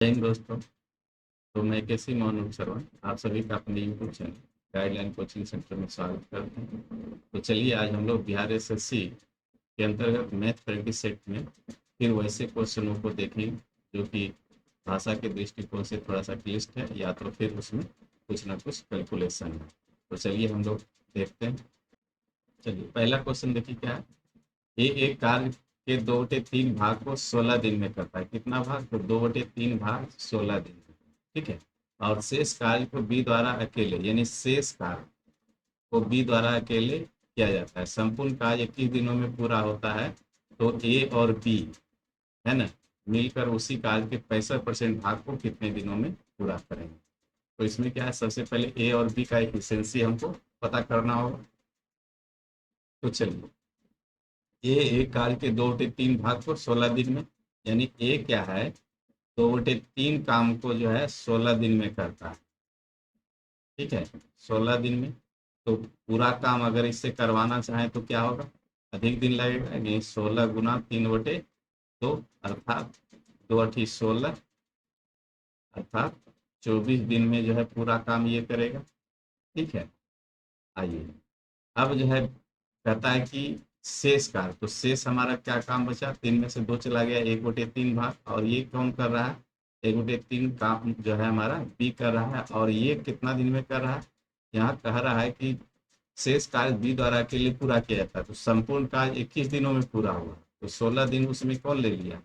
जय हिंद दोस्तों। तो मैं केसी मोहन शर्मा आप सभी का अपने YouTube channel guideline coaching centre में स्वागत करते हैं। तो चलिए आज हम लोग बिहार एसएससी के अंतर्गत मैथ प्रैक्टिस सेट में फिर वैसे क्वेश्चनों को देखेंगे जो कि भाषा के दृष्टिकोण से थोड़ा सा क्लिष्ट है या तो फिर उसमें कुछ ना कुछ कैलकुलेशन है। तो चलिए हम लोग देखते हैं। चलिए पहला क्वेश्चन देखिए क्या है। ये एक कार्य के 2/3 भाग को 16 दिन में करता है। कितना भाग? तो 2/3 भाग 16 दिन में। ठीक है। और शेष कार्य को बी द्वारा अकेले, यानी शेष कार्य को बी द्वारा अकेले किया जाता है। संपूर्ण कार्य 21 दिनों में पूरा होता है। तो ए और बी है ना, मिलकर उसी कार्य के 65% भाग को कितने दिनों में पूरा करेंगे। तो इसमें क्या है, सबसे पहले ए और बी का एफिशिएंसी हमको पता करना होगा। तो चलिए, ए एक कार्य के 2/3 भाग को 16 दिन में, यानी ए क्या है, 2/3 काम को जो है 16 दिन में करता है। ठीक है, 16 दिन में। तो पूरा काम अगर इससे करवाना चाहें तो क्या होगा, अधिक दिन लगेगा, यानी 16 गुना 3/2 अर्थात 2×8 = 16, अर्थात 24 दिन में जो है पूरा काम ये करेगा। ठीक है। आइए अब जो है कहता है कि शेष कार्य, तो शेष हमारा क्या काम बचा, 3 में से 2 चला गया, 1/3 भाग। और ये कौन कर रहा है, 1/3 काम जो है हमारा बी कर रहा है। और ये कितना दिन में कर रहा है, यहाँ कह रहा है कि शेष कार्य बी द्वारा अकेले पूरा किया जाता है। तो संपूर्ण कार्य 21 दिनों में पूरा हुआ, तो 16 दिन उसमें कौन ले लिया,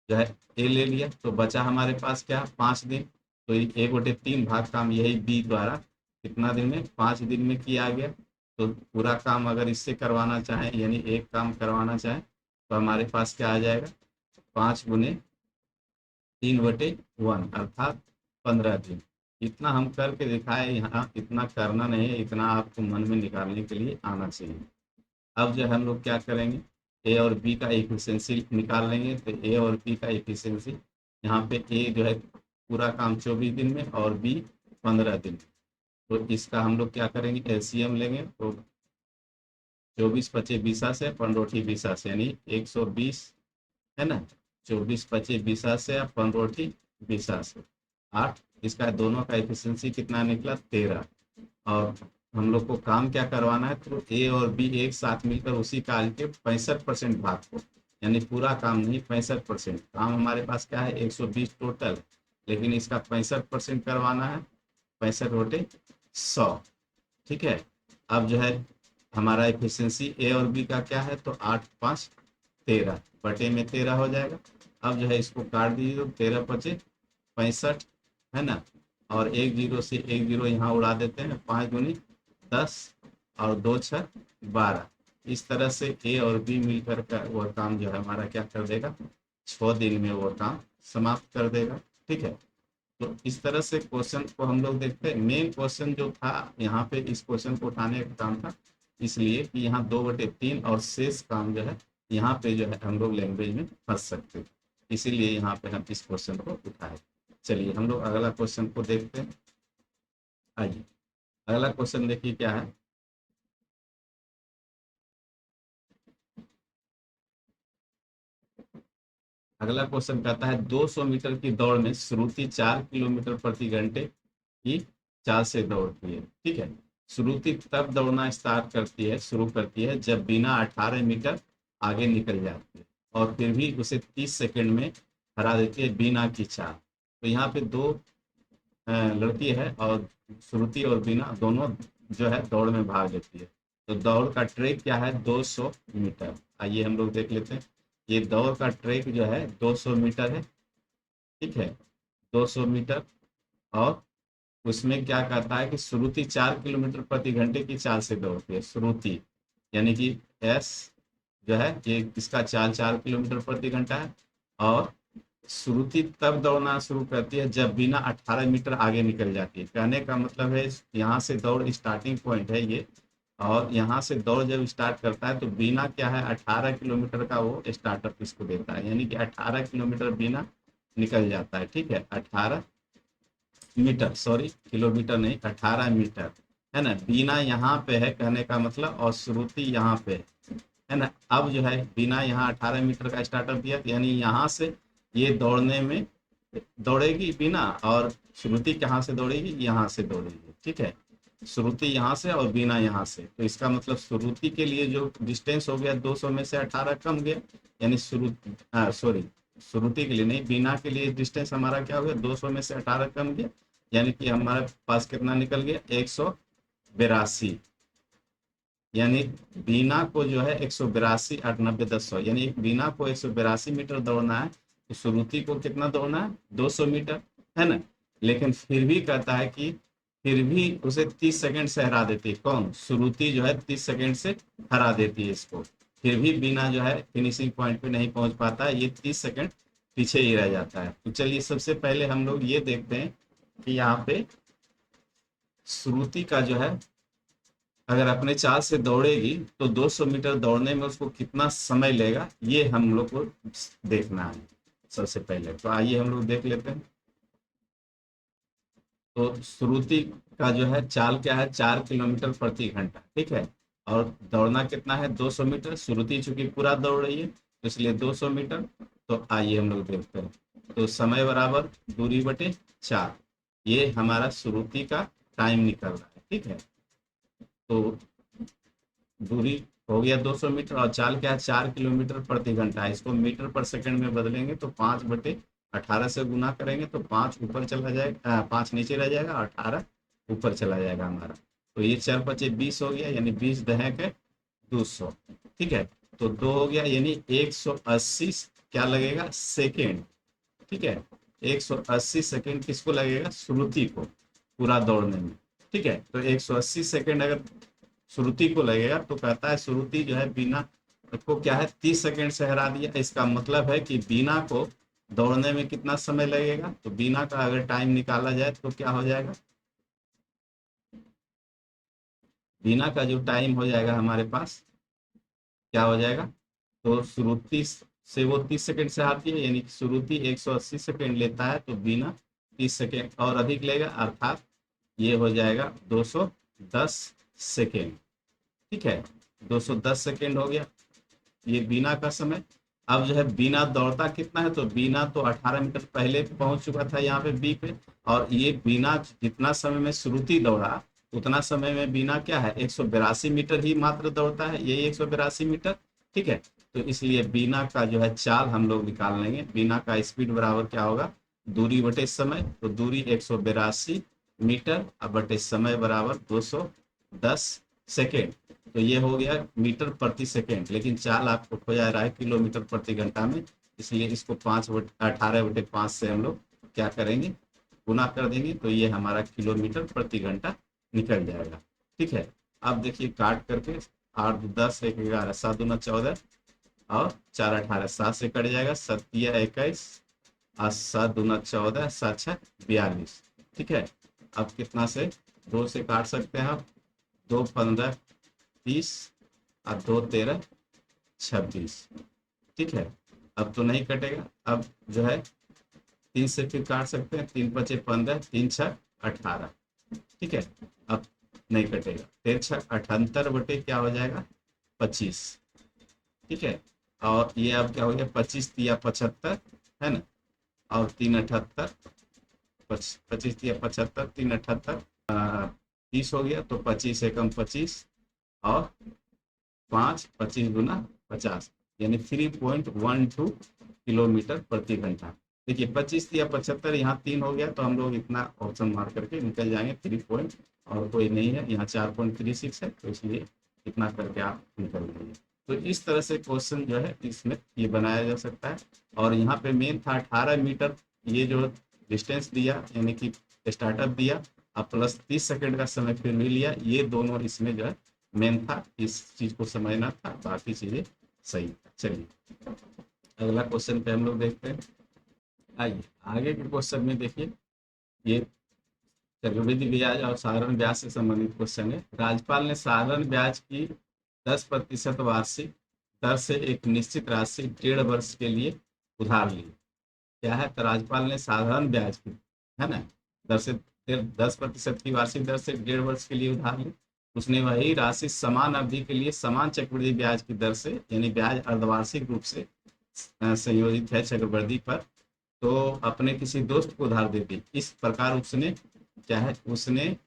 जो है ए ले लिया। तो बचा हमारे पास क्या, 5 दिन। तो 1/3 भाग काम यही बी द्वारा कितना दिन में, 5 दिन में किया गया। तो पूरा काम अगर इससे करवाना चाहें, यानी एक काम करवाना चाहें, तो हमारे पास क्या आ जाएगा, 5×3/1 अर्थात 15 दिन। इतना हम करके दिखाए, यहाँ इतना करना नहीं है, इतना आपको मन में निकालने के लिए आना चाहिए। अब जो हम लोग क्या करेंगे, ए और बी का एफिशिएंसी निकाल लेंगे। तो ए और बी का एफिशिएंसी, यहाँ पे ए जो है पूरा काम 24 दिन में और बी 15 दिन में। तो इसका हम लोग क्या करेंगे, एलसीएम लेंगे। तो 24×5 = 20 से 15 से, यानी 120 है ना। 24×5 = 20 से 15 से 8। इसका दोनों का एफिशिएंसी कितना निकला, 13। और हम लोग को काम क्या करवाना है, तो ए और बी एक साथ मिलकर उसी कार्य के 65% भाग को, यानी पूरा काम नहीं, 65% काम हमारे पास क्या है, 120 टोटल, लेकिन इसका 65% करवाना है, 65/100। ठीक है। अब जो है हमारा एफिशिएंसी ए और बी का क्या है, तो 8×5 = 13, बटे में 13 हो जाएगा। अब जो है इसको काट दीजिए, तो 13×5 = 65 है ना। और एक जीरो से एक जीरो यहाँ उड़ा देते हैं, 5×10 और 2×6 = 12। इस तरह से ए और बी मिलकर का वह काम जो है हमारा क्या कर देगा, 6 दिन में वो काम समाप्त कर देगा। ठीक है। तो इस तरह से क्वेश्चन को हम लोग देखते हैं। मेन क्वेश्चन जो था यहाँ पे, इस क्वेश्चन को उठाने का काम था, इसलिए कि यहाँ 2/3 और शेष काम जो है यहाँ पे जो है हम लोग लैंग्वेज में फंस सकते हैं, इसीलिए यहाँ पे हम इस क्वेश्चन को उठाए। चलिए हम लोग अगला क्वेश्चन को देखते हैं। आइए अगला क्वेश्चन देखिए क्या है। अगला क्वेश्चन कहता है 200 मीटर की दौड़ में श्रुति 4 किलोमीटर प्रति घंटे की चाल से दौड़ती है। ठीक है। श्रुति तब दौड़ना स्टार्ट करती है, शुरू करती है, जब बिना 18 मीटर आगे निकल जाती है और फिर भी उसे 30 सेकंड में हरा देती है बिना की चाल। तो यहाँ पे दो लड़की है और श्रुति और बीना दोनों जो है दौड़ में भाग लेती है। तो दौड़ का ट्रैक क्या है, 200 मीटर। आइए हम लोग देख लेते हैं। ये दौड़ का ट्रैक जो है 200 मीटर है। ठीक है, 200 मीटर। और उसमें क्या कहता है कि श्रुति 4 किलोमीटर प्रति घंटे की चाल से दौड़ती है। श्रुति यानी कि एस जो है, ये इसका चाल 4 किलोमीटर प्रति घंटा है। और श्रुति तब दौड़ना शुरू करती है जब बिना 18 मीटर आगे निकल जाती है। कहने का मतलब है यहाँ से दौड़ स्टार्टिंग पॉइंट है ये, और यहाँ से दौड़ जब स्टार्ट करता है तो बिना क्या है, 18 किलोमीटर का वो स्टार्टअप इसको देता है, यानी कि 18 किलोमीटर बिना निकल जाता है। ठीक है, 18 मीटर, सॉरी किलोमीटर नहीं, 18 मीटर है ना। बीना यहाँ पे है कहने का मतलब, और श्रुति यहाँ पे है ना। अब जो है बिना यहाँ 18 मीटर का स्टार्टअप दिया, यानी यहाँ से ये दौड़ने में दौड़ेगी बीना, और श्रुति कहाँ से दौड़ेगी, यहाँ से दौड़ेगी। ठीक है, श्रुति यहाँ से और बीना यहाँ से, तो इसका मतलब श्रुति के लिए जो डिस्टेंस हो गया 200 में से 18 कम गया, यानी सॉरी, श्रुति के लिए नहीं, बीना के लिए डिस्टेंस हमारा क्या हो गया, 200 में से 18 कम गया, यानी कि हमारे पास कितना निकल गया, 182। यानी बीना को जो है 182, 8 90 10 100, यानी एक बीना को 182 मीटर दौड़ना है, तो श्रुति को कितना दौड़ना है, 200 मीटर, है ना। लेकिन फिर भी कहता है कि फिर भी उसे 30 सेकंड से हरा देती है, कौन, श्रुति जो है 30 सेकंड से हरा देती है इसको, फिर भी बीना जो है फिनिशिंग पॉइंट पे नहीं पहुंच पाता है, ये 30 सेकंड पीछे ही रह जाता है। तो चलिए सबसे पहले हम लोग ये देखते हैं कि यहाँ पे श्रुति का जो है, अगर अपने चाल से दौड़ेगी तो 200 मीटर दौड़ने में उसको कितना समय लेगा, ये हम लोग को देखना है सबसे पहले। तो आइए हम लोग देख लेते हैं। तो श्रुति का जो है चाल क्या है, 4 किलोमीटर प्रति घंटा। ठीक है, और दौड़ना कितना है, 200 मीटर। श्रुति चूंकि पूरा दौड़ रही है तो इसलिए 200 मीटर। तो आइए हम लोग देखते हैं। तो समय बराबर दूरी बटे 4, ये हमारा श्रुति का टाइम निकल रहा है। ठीक है, तो दूरी हो गया 200 मीटर और चाल क्या है, 4 किलोमीटर प्रति घंटा। इसको मीटर पर सेकंड में बदलेंगे तो 5/18 से गुना करेंगे तो 5 ऊपर चला जाएगा, 5 नीचे रह जाएगा, 18 ऊपर चला जाएगा हमारा। तो ये 4 5 20 हो गया, यानी 20 दहक 200। ठीक है, तो 2 हो गया, यानी 180 क्या लगेगा, सेकेंड। ठीक है, 180 सेकेंड किसको लगेगा, श्रुति को पूरा दौड़ने में। ठीक है, तो 180 सेकेंड अगर श्रुति को लगेगा तो कहता है श्रुति जो है बीना को क्या है, 30 सेकेंड से हरा दिया। इसका मतलब है कि बीना को दौड़ने में कितना समय लगेगा, तो बीना का अगर टाइम निकाला जाए तो क्या हो जाएगा, बीना का जो टाइम हो जाएगा हमारे पास क्या हो जाएगा, तो श्रुति से वो 30 सेकेंड से आती है, यानी श्रुति 180 सेकेंड लेता है तो बीना 30 सेकेंड और अधिक लेगा, अर्थात ये हो जाएगा 210 सेकेंड। ठीक है, 210 सेकेंड हो गया ये बीना का समय। अब जो है बीना दौड़ता कितना है, तो बीना तो 18 मीटर पहले पहुंच चुका था यहाँ पे बी पे, और ये बीना जितना समय में श्रुति दौड़ा उतना समय में बीना क्या है, 182 मीटर ही मात्र दौड़ता है, यही 182 मीटर। ठीक है, तो इसलिए बीना का जो है चाल हम लोग निकाल लेंगे। बीना का स्पीड बराबर क्या होगा, दूरी बटे समय, तो दूरी 182 मीटर अब बटे समय बराबर 210 सेकेंड। तो ये हो गया मीटर प्रति सेकेंड, लेकिन चाल आपको खोजा रहा है किलोमीटर प्रति घंटा में, इसलिए इसको 18/5 से हम लोग क्या करेंगे, गुना कर देंगे, तो ये हमारा किलोमीटर प्रति घंटा निकल जाएगा। ठीक है, अब देखिए काट करके 8 10 1 11 7 दूना 14 और 4 18 7 से कट जाएगा, 7 21 और 7 दूना 14 7 6 42। ठीक है, अब कितना से 2 से काट सकते हैं आप, 2 15 30 और 2 13 26। ठीक है, अब तो नहीं कटेगा, अब जो है 3 से फिर काट सकते हैं, 3 5 15 3 6 18। ठीक है, अब नहीं कटेगा, 13 6 78 बटे क्या हो जाएगा 25। ठीक है, और ये अब क्या हो गया 25 तिया 75, है ना, और 3 78, 25 तिया 75 3 78 30 हो गया, तो 25 एकम 25 और 5 25 गुना 50, यानी 3.12 किलोमीटर प्रति घंटा। देखिए 25 या 75 यहाँ 3 हो गया, तो हम लोग इतना ऑप्शन मार करके निकल जाएंगे 3 पॉइंट, और कोई नहीं है यहाँ 4.36 है, तो इसलिए इतना करके आप निकल जाइए। तो इस तरह से क्वेश्चन जो है इसमें ये बनाया जा सकता है। और यहाँ पे मेन था 18 मीटर, ये जो डिस्टेंस दिया यानी कि स्टार्टअप दिया, अब प्लस 30 सेकंड का समय फिर भी लिया, ये दोनों इसमें जो है मेन था, इस चीज को समझना था, बाकी चीजें सही था। चलिए अगला क्वेश्चन पे हम लोग देखते हैं। आइए आगे के क्वेश्चन में देखिए, ये चक्रवृद्धि ब्याज और साधारण ब्याज से संबंधित क्वेश्चन है। राज्यपाल ने साधारण ब्याज की 10% वार्षिक दर से एक निश्चित राशि 1.5 वर्ष के लिए उधार ली। क्या है, तो राज्यपाल ने साधारण ब्याज की, है ना, दर से 10% की वार्षिक दर से 1.5 वर्ष के लिए उधार ली। उसने वही राशि समान अवधि के लिए समान चक्रवृद्धि ब्याज की दर से, यानी ब्याज अर्धवार्षिक रूप से संयोजित है चक्रवृद्धि पर, तो अपने किसी दोस्त को उधार दे दी, इस प्रकार उसने क्या है, उसने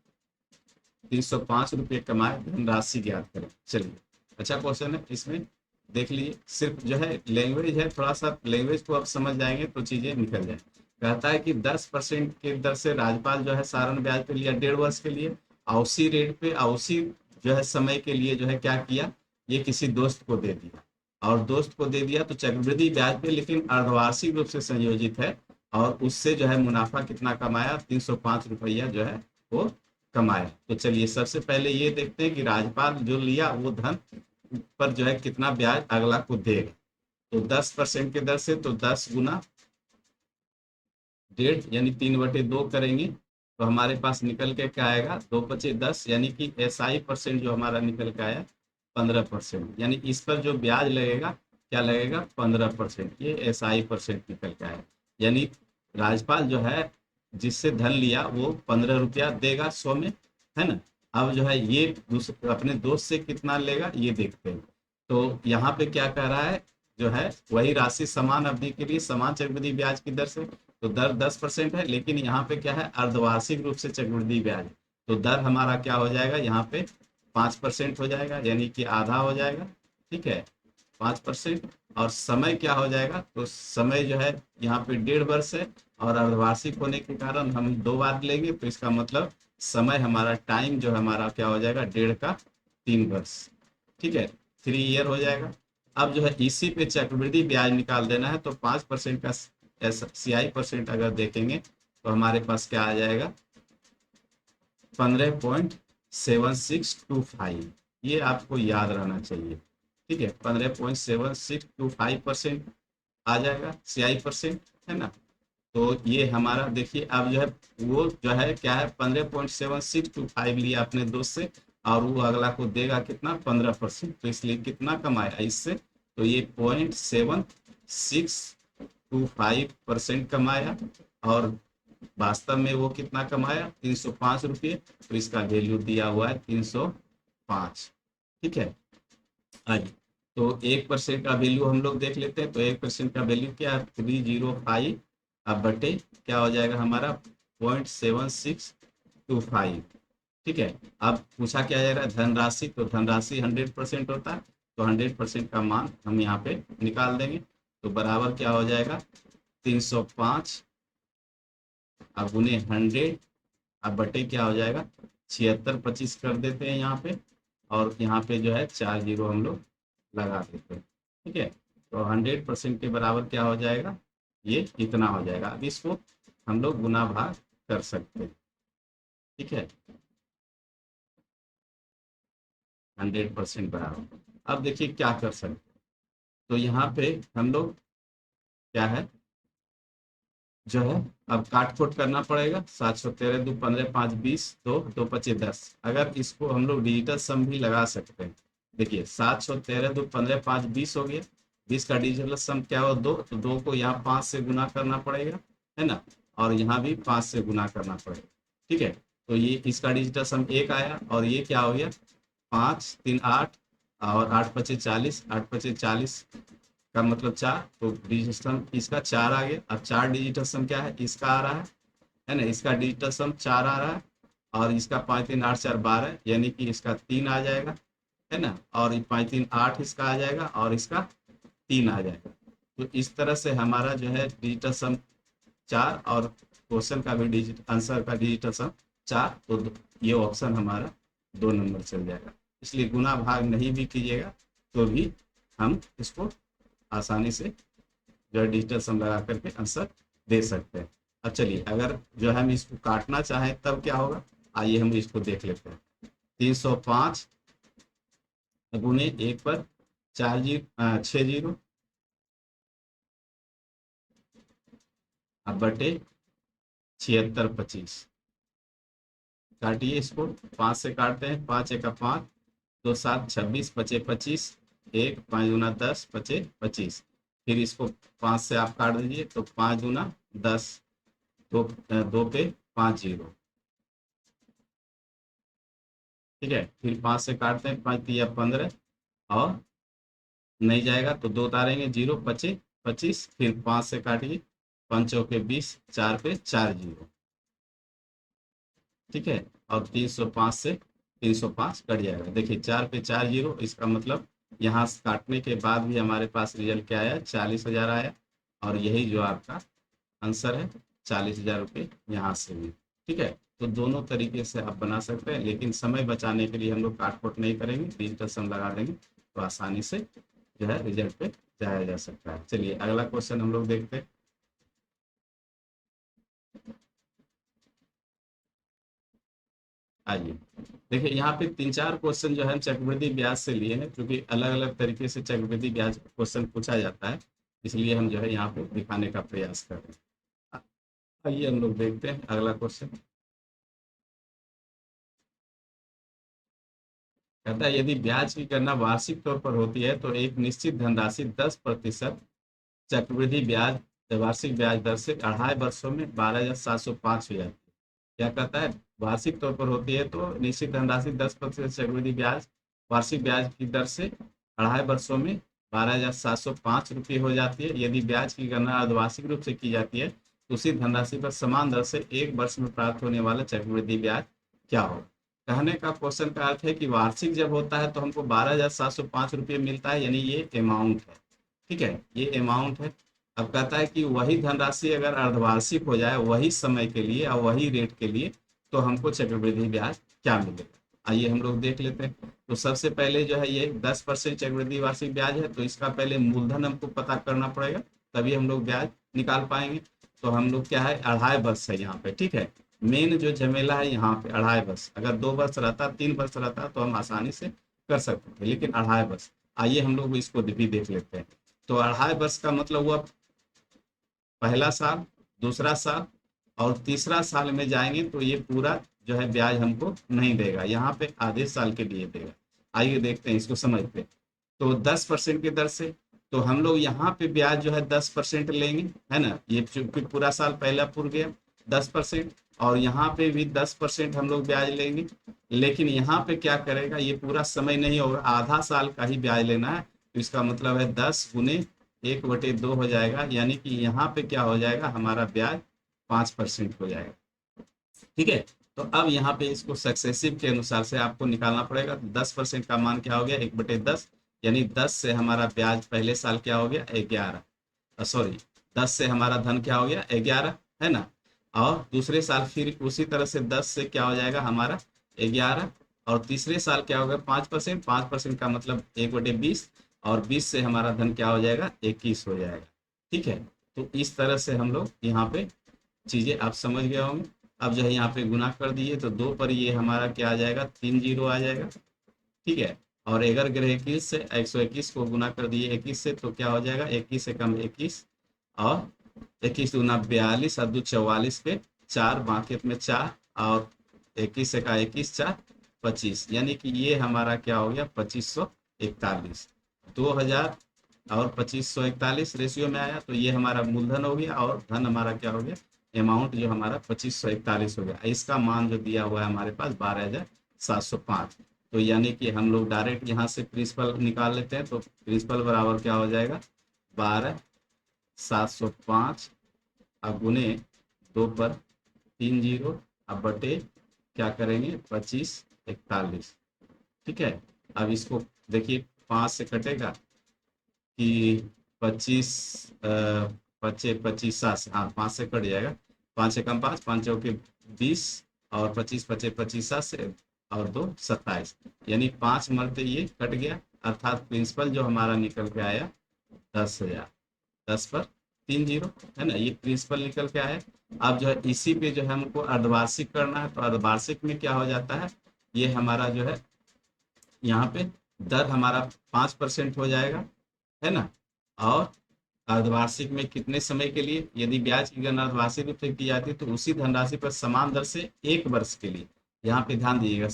305 रुपये कमाए, धनराशि ज्ञात करें। चलिए अच्छा क्वेश्चन है, इसमें देख लीजिए, सिर्फ जो है लैंग्वेज है, थोड़ा सा लैंग्वेज को अब समझ जाएंगे तो चीजें निकल जाए। कहता है कि 10% के दर से राजपाल जो है सारण ब्याज पे लिया 1.5 वर्ष के लिए, और रेट पे उसी जो है समय के लिए जो है क्या किया, ये किसी दोस्त को दे दिया, और दोस्त को दे दिया तो चक्रवृद्धि ब्याज पे लेकिन अर्धवार्षिक रूप से संयोजित है, और उससे जो है मुनाफा कितना कमाया, 305 रुपया जो है वो कमाया। तो चलिए सबसे पहले ये देखते हैं कि राजपाल जो लिया वो धन पर जो है कितना ब्याज अगला को देगा। तो 10% के दर से तो 10 गुना 1.5 यानी 3/2 करेंगे, तो हमारे पास निकल के क्या आएगा, 2×5 = 10, यानी कि SI परसेंट जो हमारा निकल के आया 15%, यानी इस पर जो ब्याज लगेगा क्या लगेगा, 15%, ये SI परसेंट निकल के आया। यानी राजपाल जो है जिससे धन लिया वो 15 रुपया देगा 100 में, है ना। अब जो है ये अपने दोस्त से कितना लेगा ये देखते हैं। तो यहाँ पे क्या कह रहा है, जो है वही राशि समान अवधि के लिए समान चक्रवृद्धि ब्याज की दर से, तो दर 10% है, लेकिन यहाँ पे क्या है, अर्धवार्षिक रूप से चक्रवृद्धि ब्याज, तो दर हमारा क्या हो जाएगा, यहाँ पे 5% हो जाएगा, यानी कि आधा हो जाएगा, ठीक है, 5%। और समय क्या हो जाएगा, तो समय जो है यहाँ पे 1.5 वर्ष है, और अर्धवार्षिक होने के कारण हम 2 बार लेंगे, तो इसका मतलब समय हमारा टाइम जो हमारा क्या हो जाएगा, 1.5 का 3 वर्ष, ठीक है, 3 ईयर हो जाएगा। अब जो है इसी पे चक्रवृद्धि ब्याज निकाल देना है, तो 5% का CI परसेंट अगर देखेंगे तो हमारे पास क्या आ जाएगा, 15.7625, ये आपको याद रहना चाहिए, ठीक है, 15.7625% आ जाएगा CI परसेंट, है ना। तो ये हमारा देखिए, अब जो है वो जो है क्या है, 15.7625 लिया अपने दोस्त से, और वो अगला को देगा कितना, 15%, तो इसलिए कितना कमाया इससे, तो ये 0.7625% कमाया, और वास्तव में वो कितना कमाया, 305 रुपये, तो इसका वैल्यू दिया हुआ है 305, ठीक है। आइए तो 1% का वैल्यू हम लोग देख लेते हैं, तो 1% का वैल्यू क्या है, 305, अब बटे क्या हो जाएगा हमारा 0.7625, ठीक है। अब पूछा क्या जा रहा है, धनराशि, तो धनराशि 100% होता है, तो 100% का मान हम यहाँ पे निकाल देंगे, तो बराबर क्या हो जाएगा, 305 अब गुने 100, अब बटे क्या हो जाएगा 7625 कर देते हैं यहाँ पे, और यहाँ पे जो है 4 जीरो हम लोग लगा देते हैं, ठीक है। तो 100% के बराबर क्या हो जाएगा, ये इतना हो जाएगा। अब इसको हम लोग गुना भाग कर सकते हैं, ठीक है, 100% बराबर। अब देखिए क्या कर सकते हैं, तो यहाँ पे हम लोग क्या है, जो है अब काट खोट करना पड़ेगा, 713 2 15 5 20 2 2 25 10, अगर इसको हम लोग डिजिटल सम भी लगा सकते हैं। देखिए 713 2 15 5 20 हो गया, 20 का डिजिटल सम क्या हो 2, तो 2 को यहाँ 5 से गुना करना पड़ेगा, है ना, और यहाँ भी 5 से गुना करना पड़ेगा, ठीक है। तो ये इसका डिजिटल सम 1 आया, और ये क्या हो गया 5 3 8, और 8 5 40, 8 5 40 का मतलब 4, तो डिजिटल सम इसका 4 आ गया। अब 4 डिजिटल सम क्या है, इसका आ रहा है ना, इसका डिजिटल सम 4 आ रहा है, और इसका 5 3 8 4 12, यानी कि इसका 3 आ जाएगा, है ना, और 5 3 8 इसका आ जाएगा, और इसका 3 आ जाएगा। तो इस तरह से हमारा जो है डिजिटल सम 4, और क्वेश्चन का भी डिजिट आंसर का डिजिटल सम 4, तो ये ऑप्शन हमारा 2 नंबर चल जाएगा। इसलिए गुना भाग नहीं भी कीजिएगा तो भी हम इसको आसानी से जो है डिजिटल सम लगा करके आंसर दे सकते हैं। अब चलिए अगर जो है हम इसको काटना चाहें तब क्या होगा, आइए हम इसको देख लेते हैं। 305 गुने 1 पर 4 जीरो 6 जीरो, अब बटे 7625, काटिए इसको, 5 से काटते हैं, 5 1 5, 2 7 26, 25 25, 1 5 गुना 10 25 25, फिर इसको 5 से आप काट दीजिए, तो 5 गुना 10, 2 पे 5 जीरो, ठीक है, फिर 5 से काटते हैं, 5 तिया 15, और नहीं जाएगा तो 2 उतारेंगे 0 25 25, फिर 5 से काटिए, 5 चौके 20, 4 पे 4 जीरो, ठीक है। और 305 से 305 कट जाएगा। देखिए 4 पे 4 जीरो, इसका मतलब यहाँ से काटने के बाद भी हमारे पास रिजल्ट क्या आया, 40,000 आया। और यही जो आपका आंसर है, 40,000 रुपये यहाँ से भी, ठीक है। तो दोनों तरीके से आप बना सकते हैं, लेकिन समय बचाने के लिए हम लोग काट खोट नहीं करेंगे, डिजिटल सम लगा देंगे, तो आसानी से जो है रिजल्ट पे जाया जा सकता है। चलिए अगला क्वेश्चन हम लोग देखते हैं। आइए देखिए, यहाँ पे 3-4 क्वेश्चन जो है हम चक्रवृद्धि ब्याज से लिए हैं, क्योंकि अलग अलग तरीके से चक्रवृद्धि ब्याज क्वेश्चन पूछा जाता है, इसलिए हम जो है यहाँ पे दिखाने का प्रयास कर रहे हैं। आइए हम लोग देखते हैं अगला क्वेश्चन। कहता है यदि ब्याज की गणना वार्षिक तौर पर होती है तो एक निश्चित धनराशि 10% चक्रवृद्धि ब्याज वार्षिक ब्याज दर से 2.5 वर्षों में 12,705 हो जाती है। क्या कहता है, वार्षिक तौर पर होती है तो निश्चित धनराशि 10% चक्रवृद्धि ब्याज वार्षिक ब्याज की दर से 2.5 वर्षों में 12,705 रुपये हो जाती है। यदि ब्याज की गणना अर्धवार्षिक रूप से की जाती है तो उसी धनराशि पर समान दर से 1 वर्ष में प्राप्त होने वाला चक्रवृद्धि ब्याज क्या हो। कहने का क्वेश्चन का अर्थ है कि वार्षिक जब होता है तो हमको 12,705 रुपये मिलता है, यानी ये अमाउंट है, ठीक है, ये अमाउंट है। अब कहता है कि वही धनराशि अगर अर्धवार्षिक हो जाए वही समय के लिए और वही रेट के लिए, तो हमको चक्रवृद्धि ब्याज क्या मिलेगा। आइए हम लोग देख लेते हैं। तो सबसे पहले जो है ये 10% चक्रवृद्धि वार्षिक ब्याज है, तो इसका पहले मूलधन हमको पता करना पड़ेगा, तभी हम लोग ब्याज निकाल पाएंगे। तो हम लोग क्या है, 2.5 वर्ष है यहाँ पे, ठीक है। मेन जो झमेला है यहाँ पे 2.5 वर्ष, अगर 2 वर्ष रहता, 3 वर्ष रहता तो हम आसानी से कर सकते थे, लेकिन 2.5 वर्ष। आइए हम लोग इसको भी देख लेते हैं। तो 2.5 वर्ष का मतलब हुआ पहला साल, दूसरा साल और तीसरा साल में जाएंगे तो ये पूरा जो है ब्याज हमको नहीं देगा, यहाँ पे आधे साल के लिए देगा। आइए देखते हैं, इसको समझते हैं। तो 10% की दर से, तो हम लोग यहाँ पे ब्याज जो है 10% लेंगे, है ना, ये चूंकि पूरा साल पहला पूर गया 10%, और यहाँ पे भी 10% हम लोग ब्याज लेंगे। लेकिन यहाँ पे क्या करेगा, ये पूरा समय नहीं होगा, आधा साल का ही ब्याज लेना है, तो इसका मतलब है 10 × 1/2 हो जाएगा, यानी कि यहाँ पे क्या हो जाएगा, हमारा ब्याज 5% हो जाएगा, ठीक है। तो अब यहाँ पे इसको सक्सेसिव के अनुसार से आपको निकालना पड़ेगा। 10% का मान क्या हो गया, 1/10, यानी 10 से हमारा ब्याज पहले साल क्या हो गया, 11, सॉरी 10 से हमारा धन क्या हो गया, 11, है ना। और दूसरे साल फिर उसी तरह से 10 से क्या हो जाएगा हमारा 11, और तीसरे साल क्या होगा 5%, 5% का मतलब 1/20, और 20 से हमारा धन क्या हो जाएगा, 21 हो जाएगा, ठीक है। तो इस तरह से हम लोग यहाँ पे चीजें आप समझ गए होंगे। अब जो है यहाँ पे गुना कर दिए तो 2 पर ये हमारा क्या आ जाएगा, 3 जीरो आ जाएगा, ठीक है। और अगर ग्रह 21 से 121 को गुना कर दिए 21 से तो क्या हो जाएगा, 21 से कम 21, और 21 × 2 = 42 और 2 = 44 पे 4 बाकी में 4, और 21 से का 21 4 25, यानी कि ये हमारा क्या हो गया, 2541, 2000 और 2541 रेशियो में आया, तो ये हमारा मूलधन हो गया, और धन हमारा क्या हो गया, अमाउंट जो हमारा 2541 हो गया। इसका मान जो दिया हुआ है हमारे पास 12,705। तो यानी कि हम लोग डायरेक्ट यहाँ से प्रिंसिपल निकाल लेते हैं, तो प्रिंसिपल बराबर क्या हो जाएगा, 12,705 अब गुने 2 पर 3 जीरो, अब बटे क्या करेंगे 2541, ठीक है। अब इसको देखिए 5 से कटेगा कि 25 पच्चे 25 7 से, हाँ 5 से कट जाएगा, 5 से कम 5, 5 चौके 20, और 25 पच्चे 25 7 से, और 2 27, यानी 5 मरते ये कट गया, अर्थात प्रिंसिपल जो हमारा निकल के आया 10,000, 10 पर 3 जीरो, है ना, ये प्रिंसिपल निकल के आया। अब जो है इसी पे जो है हमको अर्धवार्षिक करना है, तो अर्धवार्षिक में क्या हो जाता है, ये हमारा जो है यहाँ पे दर हमारा 5% हो जाएगा, है ना। और अर्धवार्षिक में कितने समय के लिए, यदि ब्याज की गणना अर्धवार्षिक रूप से की जाती है तो उसी धनराशि पर समान दर से 1 वर्ष के लिए, यहाँ पे ध्यान दीजिएगा,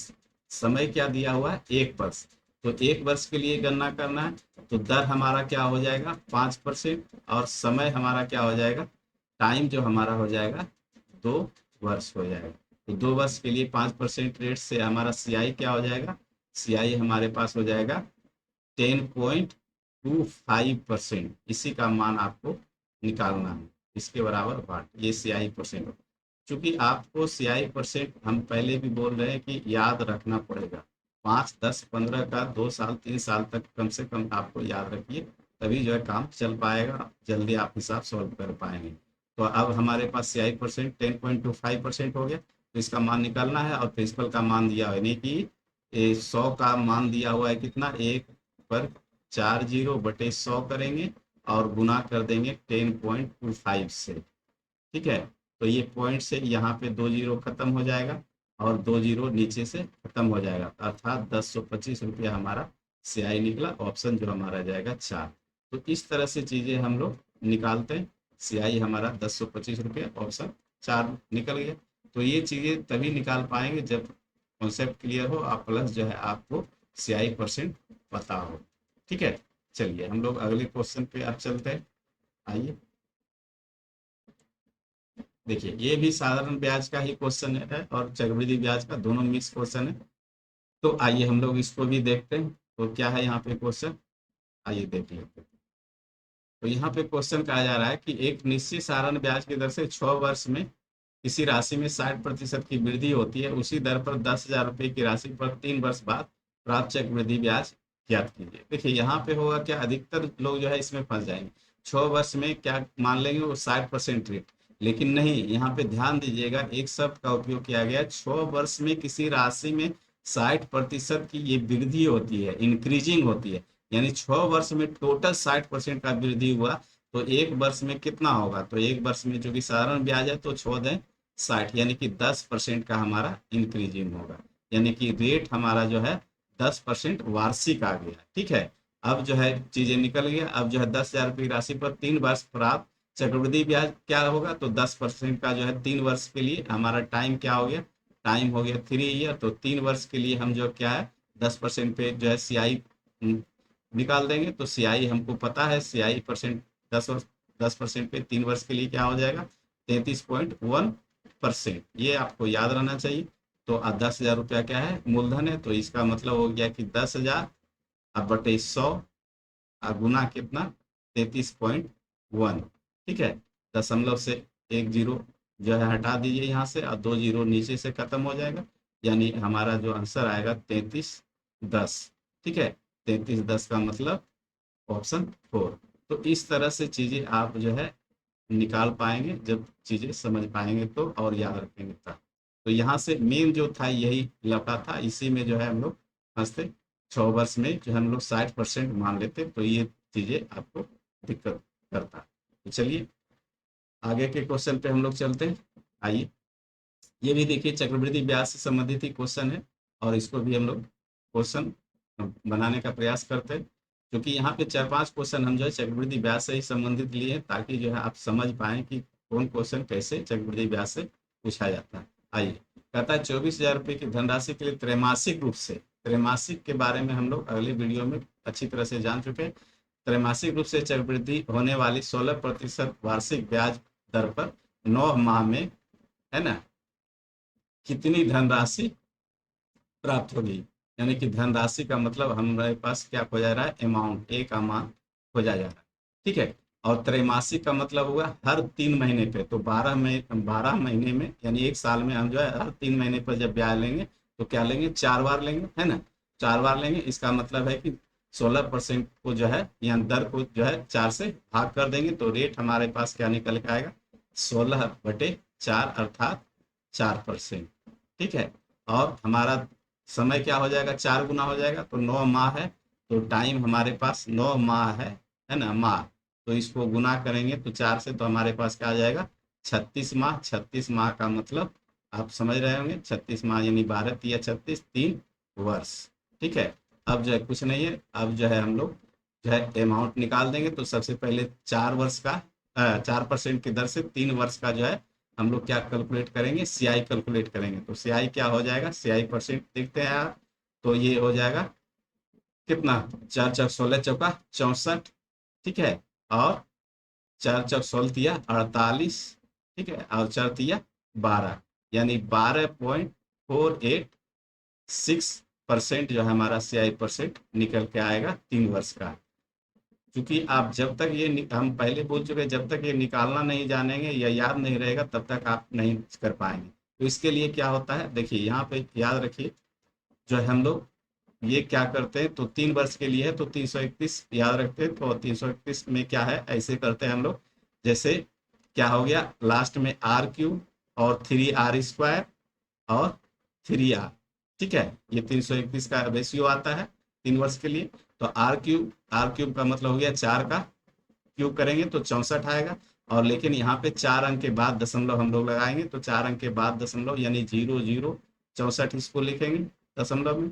समय क्या दिया हुआ है, 1 वर्ष, तो 1 वर्ष के लिए गणना करना है, तो दर हमारा क्या हो जाएगा 5%, और समय हमारा क्या हो जाएगा, टाइम जो हमारा हो जाएगा 2 वर्ष हो जाएगा। तो 2 वर्ष के लिए 5% रेट से हमारा CI क्या हो जाएगा, CI हमारे पास हो जाएगा 10.25%, इसी का मान आपको निकालना है। इसके बराबर वाट, ये CI परसेंट होगा। चूंकि आपको CI परसेंट हम पहले भी बोल रहे हैं कि याद रखना पड़ेगा, 5, 10, 15 का 2 साल 3 साल तक कम से कम आपको याद रखिए, तभी जो है काम चल पाएगा, जल्दी आप हिसाब सॉल्व कर पाएंगे। तो अब हमारे पास CI परसेंट 10.25% हो गया, तो इसका मान निकालना है, और प्रिंसिपल का मान दिया है, यानी कि 100 का मान दिया हुआ है कितना, 1/40/100 करेंगे और गुना कर देंगे 10.25 से। ठीक है, तो ये पॉइंट से यहाँ पे 2 जीरो खत्म हो जाएगा और 2 जीरो नीचे से खत्म हो जाएगा, अर्थात 1025 रुपया हमारा CI निकला, ऑप्शन जो हमारा जाएगा 4। तो इस तरह से चीजें हम लोग निकालते हैं, CI हमारा 1025 रुपया, ऑप्शन 4 निकल गया। तो ये चीजें तभी निकाल पाएंगे जब कॉन्सेप्ट क्लियर हो, आप प्लस जो है आपको CI परसेंट पता हो। ठीक है, चलिए हम लोग अगले क्वेश्चन पे अब चलते हैं। आइए देखिए, ये भी साधारण ब्याज का ही क्वेश्चन है और चक्रवृद्धि ब्याज का, दोनों मिक्स क्वेश्चन है। तो आइए हम लोग इसको भी देखते हैं, तो क्या है यहाँ पे क्वेश्चन, आइए देख लेते हैं। तो यहाँ पे क्वेश्चन कहा जा रहा है कि एक निश्चित साधारण ब्याज की दर से 6 वर्ष में किसी राशि में 60% की वृद्धि होती है, उसी दर पर 10,000 रुपये की राशि पर 3 वर्ष बाद प्राप्त चक्रवृद्धि ब्याज ज्ञात कीजिए। देखिए यहाँ पे होगा क्या, अधिकतर लोग जो है इसमें फंस जाएंगे, 6 वर्ष में क्या मान लेंगे वो 60% रेट, लेकिन नहीं, यहाँ पे ध्यान दीजिएगा, एक शब्द का उपयोग किया गया, 6 वर्ष में किसी राशि में 60% की ये वृद्धि होती है, इंक्रीजिंग होती है, यानी 6 वर्ष में टोटल 60% का वृद्धि हुआ, तो एक वर्ष में कितना होगा, तो एक वर्ष में जो कि साधारण ब्याज है तो 14 60, यानी कि 10% का हमारा इंक्रीजिंग होगा, यानी कि रेट हमारा जो है 10% वार्षिक आ गया। ठीक है, अब जो है चीजें निकल गया, अब जो है 10,000 रुपये की राशि पर 3 वर्ष प्राप्त चक्रवृद्धि ब्याज क्या होगा, तो 10% का जो है 3 वर्ष के लिए हमारा टाइम क्या हो गया, टाइम हो गया 3 ईयर, तो 3 वर्ष के लिए हम जो क्या है 10% पे जो है CI निकाल देंगे, तो CI हमको पता है, CI परसेंट 10% पे 3 वर्ष के लिए क्या हो जाएगा, 33.1%, ये आपको याद रहना चाहिए। तो 10,000 रुपया क्या है, मूलधन है, तो इसका मतलब हो गया कि 10,000 अब बटे 100 और गुना कितना, 33.1। ठीक है, दशमलव से एक जीरो जो है हटा दीजिए यहाँ से, और 2 जीरो नीचे से खत्म हो जाएगा, यानी हमारा जो आंसर आएगा 3310। ठीक है, 3310 का मतलब ऑप्शन 4। तो इस तरह से चीजें आप जो है निकाल पाएंगे, जब चीजें समझ पाएंगे तो, और याद रखेंगे तब। तो यहाँ से मेन जो था यही लफड़ा था, इसी में जो है हम लोग फंसते, 6 वर्ष में जो हम लोग 60% मान लेते, तो ये चीजें आपको दिक्कत करता। तो चलिए आगे के क्वेश्चन पे हम लोग चलते हैं। आइए, ये भी देखिए चक्रवृद्धि ब्याज से संबंधित ही क्वेश्चन है, और इसको भी हम लोग क्वेश्चन बनाने का प्रयास करते हैं, क्योंकि यहाँ पे 4-5 क्वेश्चन हम जो है चक्रवृद्धि ब्याज से ही संबंधित लिए हैं, ताकि जो है आप समझ पाएं कि कौन क्वेश्चन कैसे चक्रवृद्धि ब्याज से पूछा जाता है। आइए, कहता है 24,000 रुपये की धनराशि के लिए त्रैमासिक रूप से, त्रैमासिक के बारे में हम लोग अगले वीडियो में अच्छी तरह से जान चुके हैं, त्रैमासिक रूप से चक्रवृद्धि होने वाली 16% वार्षिक ब्याज दर पर 9 माह में, है ना, कितनी धनराशि प्राप्त होगी, यानी कि धनराशि का मतलब हमारे पास क्या हो जा रहा है, अमाउंट, एक अमाउंट हो जा रहा है। ठीक है, और त्रैमासिक का मतलब हुआ हर 3 महीने पे, तो 12 महीने में, यानी एक साल में हम जो है हर 3 महीने पर जब ब्याज लेंगे तो क्या लेंगे, 4 बार लेंगे, है ना, 4 बार लेंगे। इसका मतलब है कि 16% को जो है यहाँ दर को जो है 4 से भाग कर देंगे, तो रेट हमारे पास क्या निकल के आएगा, 16/4 अर्थात 4%। ठीक है, और हमारा समय क्या हो जाएगा, 4 गुना हो जाएगा, तो 9 माह है, तो टाइम हमारे पास 9 माह है ना, माह, तो इसको गुना करेंगे तो 4 से, तो हमारे पास क्या आ जाएगा, 36 माह। 36 माह का मतलब आप समझ रहे होंगे, 36 माह यानी 12×3 = 36, 3 वर्ष। ठीक है, अब जो है कुछ नहीं है, अब जो है हम लोग जो है अमाउंट निकाल देंगे, तो सबसे पहले 4 वर्ष का 4% की दर से 3 वर्ष का जो है हम लोग क्या कैलकुलेट करेंगे, CI कैलकुलेट करेंगे, तो CI क्या हो जाएगा, CI परसेंट देखते हैं आप, तो ये हो जाएगा कितना, 4×4 = 16, 64। ठीक है, और 4×4 = 48। ठीक है, और 4×3 = 12, यानी 12.486% जो है हमारा CI परसेंट निकल के आएगा 3 वर्ष का। क्योंकि आप जब तक हम पहले बोल चुके हैं, जब तक ये निकालना नहीं जानेंगे या याद नहीं रहेगा तब तक आप नहीं कर पाएंगे। तो इसके लिए क्या होता है, देखिए यहाँ पे याद रखिए, जो है हम लोग ये क्या करते हैं, तो 3 वर्ष के लिए है तो 331 याद रखते हैं। तो 331 में क्या है, ऐसे करते हैं हम लोग, जैसे क्या हो गया लास्ट में R³ और 3R² और 3R, ठीक है, ये 331 का रेशियो आता है 3 वर्ष के लिए। तो R³ का मतलब हो गया 4 का क्यूब करेंगे तो 64 आएगा। और लेकिन यहाँ पे 4 अंक के बाद दशमलव हम लोग लगाएंगे, तो 4 अंक के बाद दशमलव यानी 0064 इसको लिखेंगे दशमलव में,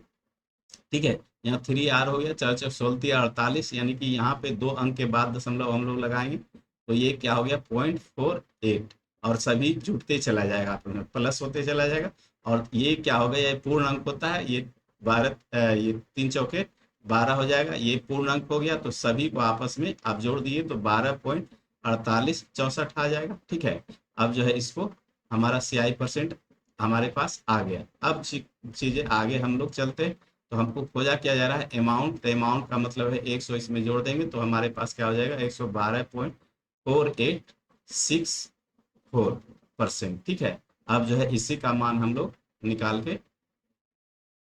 ठीक है। यहाँ 3R हो गया, 4×4=16 यानी कि यहाँ पे 2 अंक के बाद दशमलव हम लोग लगाएंगे, तो ये क्या हो गया 0.48, और सभी जुटते चला जाएगा, प्लस होते चला जाएगा। और ये क्या होगा, ये पूर्ण अंक होता है, ये 12, ये 3×4=12 हो जाएगा, ये पूर्ण अंक हो गया। तो सभी को आपस में आप जोड़ दिए तो 12.4864 आ जाएगा, ठीक है। अब जो है इसको हमारा CI% हमारे पास आ गया। अब चीजें आगे हम लोग चलते हैं। तो हमको खोजा क्या जा रहा है अमाउंट, तो अमाउंट का मतलब है 100 इसमें जोड़ देंगे तो हमारे पास क्या हो जाएगा 112.4864%, ठीक है। अब जो है इसी का मान हम लोग निकाल के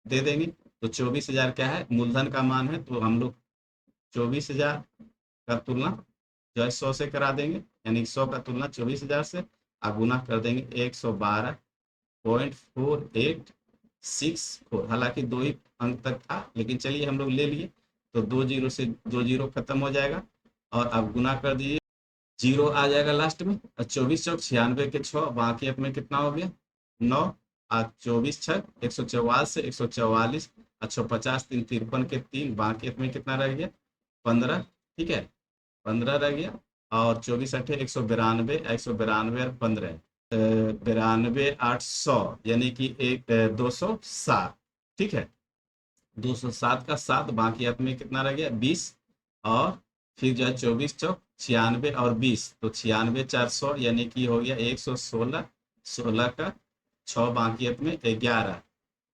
दे देंगे। तो 24,000 क्या है मूलधन का मान है, तो हम लोग 24,000 का तुलना जो है 100 से करा देंगे, यानी 100 का तुलना 24,000 से, और गुना कर देंगे 112.4864। हालांकि 2 ही अंक तक था लेकिन चलिए हम लोग ले लिए, तो 2 जीरो से 2 जीरो खत्म हो जाएगा। और अब गुना कर दीजिए, जीरो आ जाएगा लास्ट में, और 24×4 = 96 के 6, बाकी अपने कितना हो गया 9, और 24×6 = 144 से 144, 150 3 53 के 3, बाकी अपने कितना रह गया 15, ठीक है 15 रह गया। और 24×8 = 192, 192 और 15 92,800 यानी कि 207, ठीक है 207 का 7, बाकी अपने कितना रह गया 20। और फिर जो है 24×4 = 96 और 20, तो 96,400 यानी कि हो गया 116, 16 का 6, बाकी अपने 11,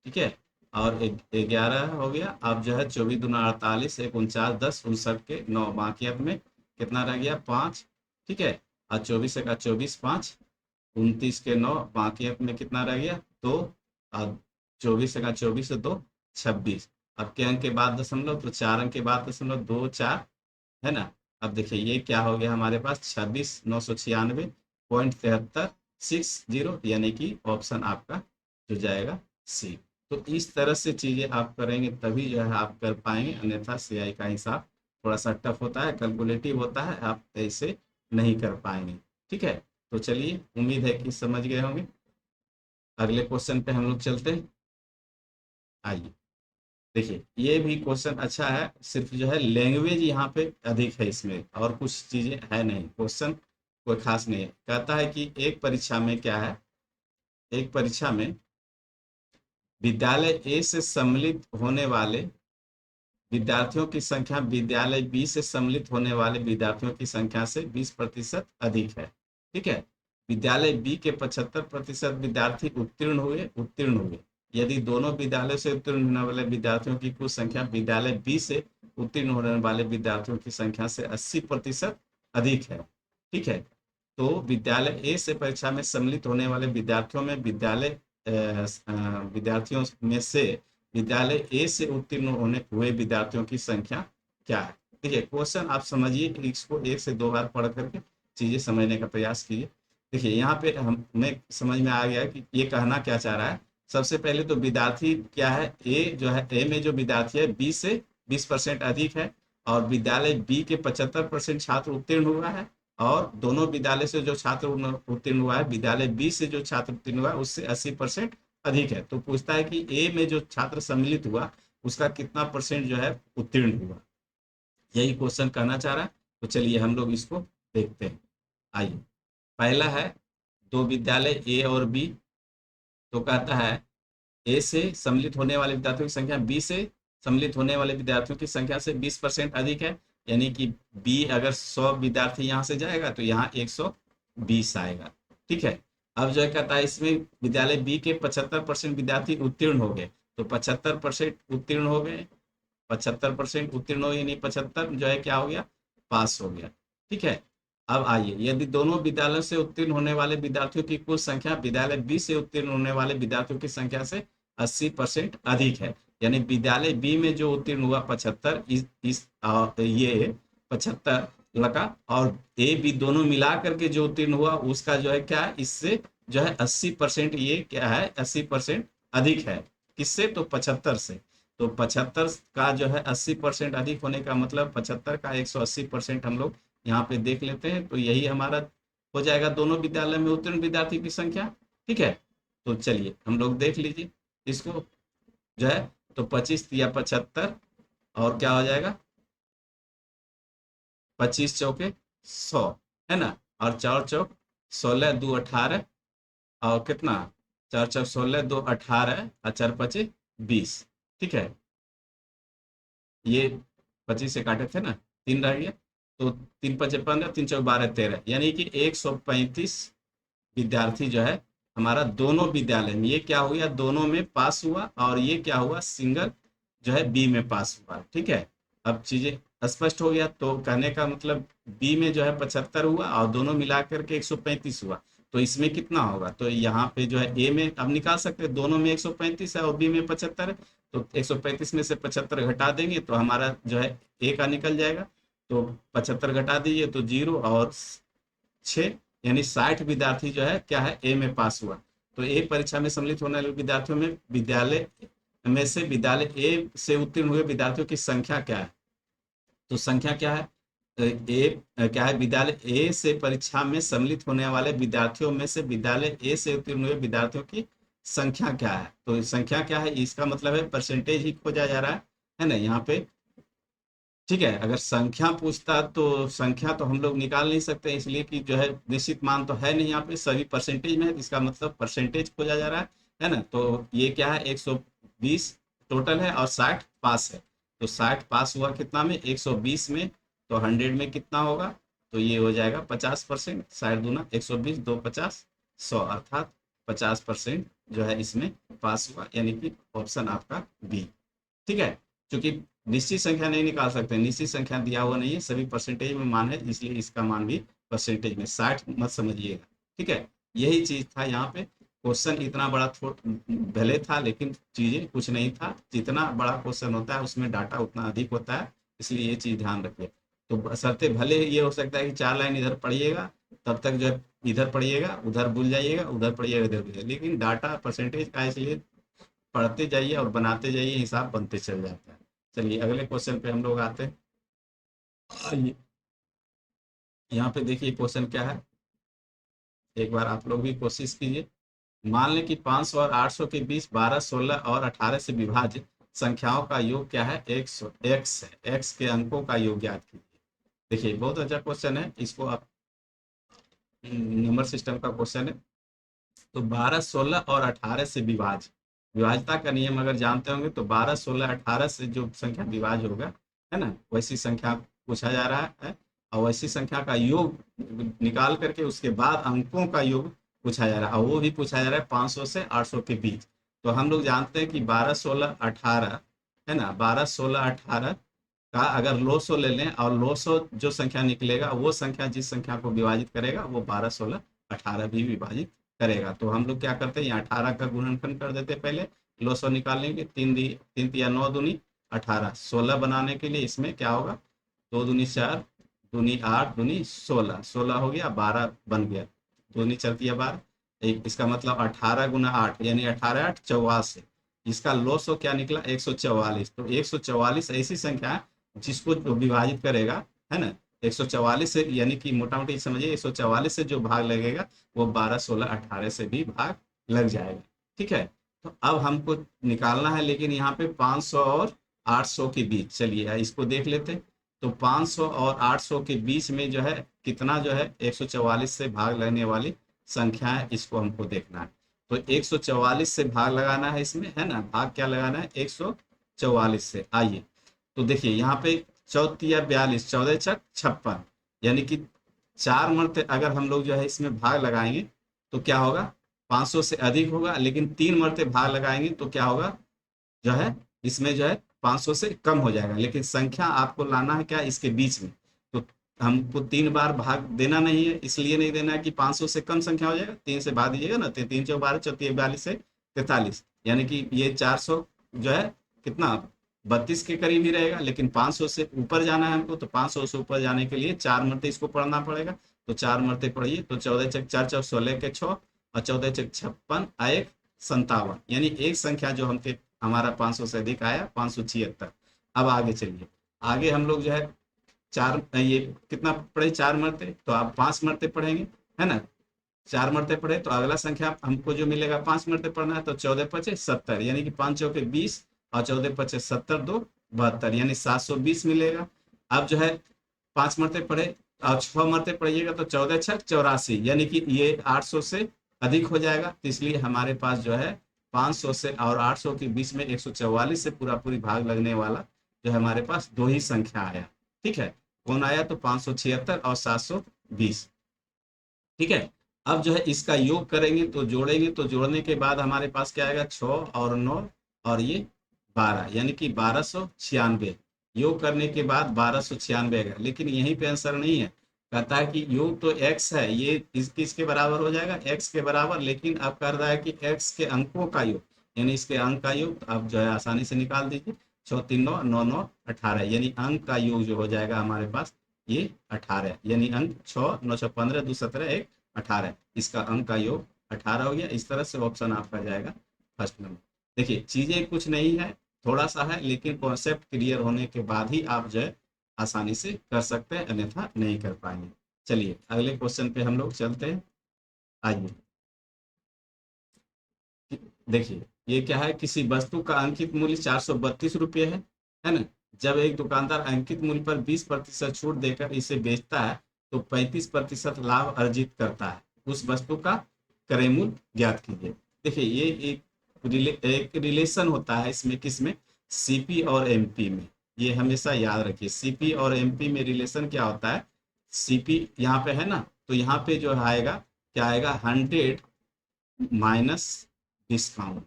ठीक है। और 11 हो गया। अब जो है 24×2 = 48, 1 49 10 59 के 9, बाकी अपने कितना रह गया 5, ठीक है। और 24×1 = 24 5 29 के 9, बाकी अपने कितना रह गया 2, और 24×24 से 2 26। अब के अंक के बाद दशमलव, तो 4 अंक के बाद दशमलव 2 4 है ना। अब देखिए ये क्या हो गया हमारे पास 26,996.7360, यानी कि ऑप्शन आपका जो जाएगा सी। तो इस तरह से चीजें आप करेंगे तभी जो है आप कर पाएंगे, अन्यथा सीआई का हिसाब थोड़ा सा टफ होता है, कैलकुलेटिव होता है, आप ऐसे नहीं कर पाएंगे, ठीक है। तो चलिए उम्मीद है कि समझ गए होंगे। अगले क्वेश्चन पे हम लोग चलते हैं। आइए देखिए ये भी क्वेश्चन अच्छा है, सिर्फ जो है लैंग्वेज यहाँ पे अधिक है, इसमें और कुछ चीजें है नहीं, क्वेश्चन कोई खास नहीं है। कहता है कि एक परीक्षा में क्या है, एक परीक्षा में विद्यालय ए से सम्मिलित होने वाले विद्यार्थियों की संख्या विद्यालय बी से सम्मिलित होने वाले विद्यार्थियों की संख्या से 20% अधिक है, ठीक है। विद्यालय बी के 75% विद्यार्थी उत्तीर्ण हुए यदि दोनों विद्यालय से उत्तीर्ण होने वाले विद्यार्थियों की कुल संख्या विद्यालय बी से उत्तीर्ण होने वाले विद्यार्थियों की संख्या से 80% अधिक है, ठीक है। तो विद्यालय ए से परीक्षा में सम्मिलित होने वाले विद्यार्थियों में विद्यार्थियों में से विद्यालय ए से उत्तीर्ण होने हुए विद्यार्थियों की संख्या क्या है। देखिए क्वेश्चन आप समझिए, इसको 1 से 2 बार पढ़ करके चीजें समझने का प्रयास कीजिए। देखिए यहाँ पे हमें समझ में आ गया कि ये कहना क्या चाह रहा है। सबसे पहले तो विद्यार्थी क्या है, ए जो है ए में जो विद्यार्थी है बी से 20% अधिक है, और विद्यालय बी के 75% छात्र उत्तीर्ण हुआ है, और दोनों विद्यालय से जो छात्र उत्तीर्ण हुआ है विद्यालय बी से जो छात्र उत्तीर्ण हुआ है उससे 80% अधिक है। तो पूछता है कि ए में जो छात्र सम्मिलित हुआ उसका कितना परसेंट जो है उत्तीर्ण हुआ, यही क्वेश्चन कहना चाह रहा है। तो चलिए हम लोग इसको देखते हैं। आइए पहला है दो विद्यालय ए और बी, तो कहता है ए से सम्मिलित होने वाले विद्यार्थियों की संख्या बी से सम्मिलित होने वाले विद्यार्थियों की संख्या से 20% अधिक है, यानी कि बी अगर 100 विद्यार्थी यहाँ से जाएगा तो यहाँ 120 आएगा, ठीक है। अब जो है कहता है इसमें विद्यालय बी के 75% विद्यार्थी उत्तीर्ण हो गए, तो 75% उत्तीर्ण हो गए, 75% उत्तीर्ण हो गए, यानी 75 जो है क्या हो गया पास हो गया। ठीक है, अब आइए, यदि दोनों विद्यालयों से उत्तीर्ण होने वाले विद्यार्थियों की कुल संख्या विद्यालय बी से उत्तीर्ण होने वाले विद्यार्थियों की संख्या से 80% अधिक है, यानी विद्यालय बी में जो उत्तीर्ण हुआ 75, ये 75 लगा, और ए बी दोनों मिला करके जो उत्तीर्ण हुआ उसका जो है क्या है, इससे जो है 80%, ये क्या है 80% अधिक है। किससे? तो 75 से। तो 75 का जो है 80% अधिक होने का मतलब 75 का 180% हम लोग यहाँ पे देख लेते हैं, तो यही हमारा हो जाएगा दोनों विद्यालय में उत्तीर्ण विद्यार्थी की संख्या। ठीक है, तो चलिए हम लोग देख लीजिए इसको जो है, तो 25 या 75, और क्या हो जाएगा 25 चौके 100, है ना, और 4 चौक 16, 2 18, और कितना 4 चौक 16, 2 18, और 4 पचे 20। ठीक है, ये 25 से काटे थे ना, 3 रह गया, तो 3 पचे 15, 3 चौक 12, 13, यानी कि 135 विद्यार्थी जो है हमारा दोनों विद्यालय में, ये क्या हो गया दोनों में पास हुआ, और ये क्या हुआ सिंगल जो है बी में पास हुआ। ठीक है, अब चीजें स्पष्ट हो गया, तो कहने का मतलब बी में जो है 75 हुआ और दोनों मिलाकर के 135 हुआ, तो इसमें कितना होगा, तो यहाँ पे जो है ए में अब निकाल सकते हैं, दोनों में 135 है और बी में 75 है, तो 135 में से 75 घटा देंगे तो हमारा जो है ए का निकल जाएगा, तो 75 घटा दीजिए तो 0 और 6, यानी 60 विद्यार्थी जो है क्या है ए में पास हुआ। तो ए परीक्षा में सम्मिलित होने वाले विद्यार्थियों में विद्यालय में से विद्यालय ए से उत्तीर्ण हुए विद्यार्थियों की संख्या क्या है, तो संख्या क्या है, क्या है विद्यालय ए से परीक्षा में सम्मिलित होने वाले विद्यार्थियों में से विद्यालय ए से उत्तीर्ण हुए विद्यार्थियों की संख्या क्या है, तो संख्या क्या है इसका मतलब है परसेंटेज ही खोजा जा रहा है ना यहाँ पे। ठीक है, अगर संख्या पूछता तो संख्या तो हम लोग निकाल नहीं सकते, इसलिए कि जो है निश्चित मान तो है नहीं, यहाँ पे सभी परसेंटेज में है, इसका मतलब परसेंटेज खोजा जा रहा है ना, तो ये क्या है 120 टोटल है और 60 पास है, तो 60 पास हुआ कितना में 120 में, तो 100 में कितना होगा, तो ये हो जाएगा 50%, 60 दूना 120, 2 50, 100, अर्थात 50% जो है इसमें पास हुआ, यानी कि ऑप्शन आपका बी। ठीक है, क्योंकि निश्चित संख्या नहीं निकाल सकते, निश्चित संख्या दिया हुआ नहीं है, सभी परसेंटेज में मान है, इसलिए इसका मान भी परसेंटेज में 60 मत समझिएगा। ठीक है, यही चीज था यहाँ पे, क्वेश्चन इतना बड़ा भले था लेकिन चीजें कुछ नहीं था, जितना बड़ा क्वेश्चन होता है उसमें डाटा उतना अधिक होता है, इसलिए ये चीज ध्यान रखिए। तो बशर्ते भले ये हो सकता है कि 4 लाइन इधर पढ़िएगा, तब तक जो है इधर पढ़िएगा उधर भूल जाइएगा, उधर पढ़िएगा इधर भूल जाइएगा, लेकिन डाटा परसेंटेज का इसलिए पढ़ते जाइए और बनाते जाइए, हिसाब बनते चल जाता है। चलिए अगले क्वेश्चन पे हम लोग आते हैं। यहाँ पे देखिए क्वेश्चन क्या है, एक बार आप लोग भी कोशिश कीजिए। मान लें कि 500 और 800 के बीच 12, 16 और 18 से विभाजित संख्याओं का योग क्या है, एक्स है, एक्स के अंकों का योग ज्ञात कीजिए। देखिए बहुत अच्छा क्वेश्चन है, इसको आप नंबर सिस्टम का क्वेश्चन है, तो 12, 16 और 18 से विभाज्यता का नियम अगर जानते होंगे तो 12, 16, 18 से जो संख्या विभाज्य होगा, है ना, वैसी संख्या पूछा जा रहा है, और वैसी संख्या का योग निकाल करके उसके बाद अंकों का योग पूछा जा रहा है, और वो भी पूछा जा रहा है 500 से 800 के बीच। तो हम लोग जानते हैं कि 12, 16, 18, है ना, 12, 16, 18 का अगर लोसो ले लें और लोसो जो संख्या निकलेगा वो संख्या जिस संख्या को विभाजित करेगा वो 12, 16, 18 भी विभाजित करेगा। तो हम लोग क्या करते हैं, यहाँ 18 का गुणनखंड कर देते पहले, लोसो निकाल लेंगे, 3 तिया 9 दूनी 18, 16 बनाने के लिए इसमें क्या होगा, 2 दूनी 4, दूनी 8, दूनी 16, 16 हो गया, 12 बन गया, दूनी 4 तिया 12, एक इसका मतलब 18 गुना 8 यानी 18 8 84, इसका लोसो क्या निकला 144। तो 144 ऐसी संख्या है जिसको विभाजित करेगा, है ना, 144 से, यानी कि मोटा मोटी समझिए 144 से जो भाग लगेगा वो 12, 16, 18 से भी भाग लग जाएगा। ठीक है, तो अब हमको निकालना है, लेकिन यहाँ पे 500 और 800 के बीच, चलिए इसको देख लेते हैं। तो 500 और 800 के बीच में जो है कितना जो है 144 से भाग लगने वाली संख्या है, इसको हमको देखना है। तो 144 से भाग लगाना है इसमें, है ना, भाग क्या लगाना है 144 से। आइए तो देखिए यहाँ पे 14 या 42, 14 छक 56, यानी कि 4 मरते अगर हम लोग जो है इसमें भाग लगाएंगे तो क्या होगा 500 से अधिक होगा, लेकिन 3 मरते भाग लगाएंगे तो क्या होगा जो है इसमें जो है 500 से कम हो जाएगा, लेकिन संख्या आपको लाना है क्या इसके बीच में। तो हमको 3 बार भाग देना नहीं है, इसलिए नहीं देना है कि 500 से कम संख्या हो जाएगा, 3 से भाग दीजिएगा ना, 3 4 12 चौतीस 42 से 43, यानी कि ये 400 जो है कितना 32 के करीब ही रहेगा, लेकिन 500 से ऊपर जाना है हमको, तो 500 से ऊपर जाने के लिए 4 मरते इसको पढ़ना पड़ेगा। तो 4 मरते पढ़िए, तो 14 चक 4 चौक 16 के 6 और 14 चक 56 एक 57, यानी एक संख्या जो हमके हमारा 500 से अधिक आया 576। अब आगे चलिए, आगे हम लोग जो है चार ये कितना पढ़े 4 मरते, तो आप 5 मरते पढ़ेंगे, है ना। 4 मरते पढ़े तो अगला संख्या हमको जो मिलेगा 5 मरते पढ़ना है, तो 14 × 5 = 70, यानी कि 5 चौके 20 और 14 × 5 = 70, 2 72, यानी 720 मिलेगा। अब जो है 5 मरते पढ़े और 6 मरते पढ़िएगा, तो 14 × 6 = 84, यानी कि ये 800 से अधिक हो जाएगा, तो इसलिए हमारे पास जो है 500 से और 800 के बीच में 144 से पूरा पूरी भाग लगने वाला जो है हमारे पास दो ही संख्या आया। ठीक है, कौन आया, तो 576 और 720। ठीक है, अब जो है इसका योग करेंगे तो जोड़ेंगे, तो जोड़ने के बाद हमारे पास क्या आएगा 6 और 9 और ये 12, यानी कि 1296। योग करने के बाद 1296 आएगा, लेकिन यहीं पे आंसर नहीं है, कहता है कि योग तो x है, ये किसके बराबर हो जाएगा, x के बराबर, लेकिन अब कर रहा है कि x के अंकों का योग, यानी इसके अंक का योग, तो अब जो है आसानी से निकाल दीजिए। 6 3 9 9 9 18, यानी अंक का योग जो हो जाएगा हमारे पास ये 18, यानी अंक 6 9 6 15 2 17 1 18, इसका अंक का योग 18 हो गया। इस तरह से ऑप्शन आपका जाएगा फर्स्ट नंबर। देखिए चीजें कुछ नहीं है, थोड़ा सा है, लेकिन कॉन्सेप्ट क्लियर होने के बाद ही आप जो है आसानी से कर सकते हैं, अन्यथा नहीं कर पाएंगे। चलिए अगले क्वेश्चन पे हम लोग चलते हैं। आइए देखिए, ये क्या है, किसी वस्तु का अंकित मूल्य 432 रुपये है ना। जब एक दुकानदार अंकित मूल्य पर 20% छूट देकर इसे बेचता है, तो 35% लाभ अर्जित करता है। उस वस्तु का क्रय मूल्य ज्ञात कीजिए। देखिए ये एक रिलेशन होता है इसमें, किसमें, सीपी और एमपी में। ये हमेशा याद रखिए, सीपी और एमपी में रिलेशन क्या होता है, सीपी यहाँ पे है ना, तो यहाँ पे जो आएगा क्या आएगा, 100 माइनस डिस्काउंट,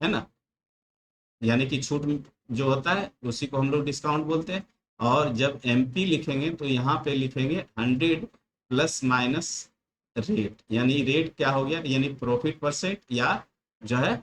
है ना, यानी कि छूट जो होता है उसी को हम लोग डिस्काउंट बोलते हैं। और जब एमपी लिखेंगे तो यहाँ पे लिखेंगे 100 प्लस माइनस रेट, यानी रेट क्या हो गया, यानी प्रॉफिट परसेंट या जो है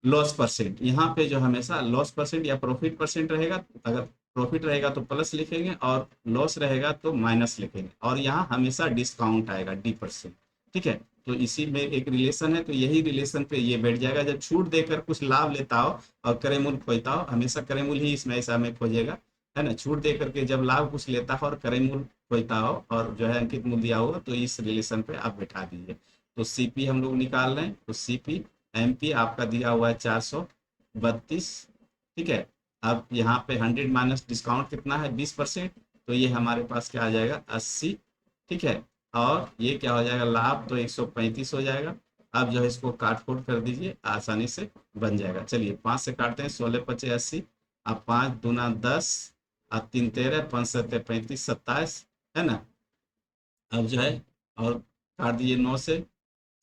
लॉस परसेंट। यहाँ पे जो हमेशा लॉस परसेंट या प्रॉफिट परसेंट रहेगा, अगर प्रॉफिट रहेगा तो प्लस लिखेंगे और लॉस रहेगा तो माइनस लिखेंगे, और यहाँ हमेशा डिस्काउंट आएगा D%। ठीक है, तो इसी में एक रिलेशन है, तो यही रिलेशन पे ये बैठ जाएगा। जब छूट देकर कुछ लाभ लेता हो और क्रय मूल्य खोजता हो, हमेशा क्रय मूल्य ही इसमें ऐसा में खोजेगा, है ना। छूट दे करके जब लाभ कुछ लेता हो और क्रय मूल्य खोजता हो और जो है अंकित मूल्य दिया होगा, तो इस रिलेशन पे आप बैठा दीजिए। तो सीपी हम लोग निकाल रहे हैं, तो सीपी एमपी आपका दिया हुआ है 432। ठीक है, अब यहाँ पे 100 माइनस डिस्काउंट कितना है 20%, तो ये हमारे पास क्या आ जाएगा 80। ठीक है, और ये क्या हो जाएगा लाभ, तो 135 हो जाएगा। अब जो है इसको काट खोट कर दीजिए, आसानी से बन जाएगा। चलिए 5 से काटते हैं, 16 5 80, अब 5 दूना 10, अब 3 13, 5 7 35 27, है ना। अब जो है और काट दीजिए 9 से,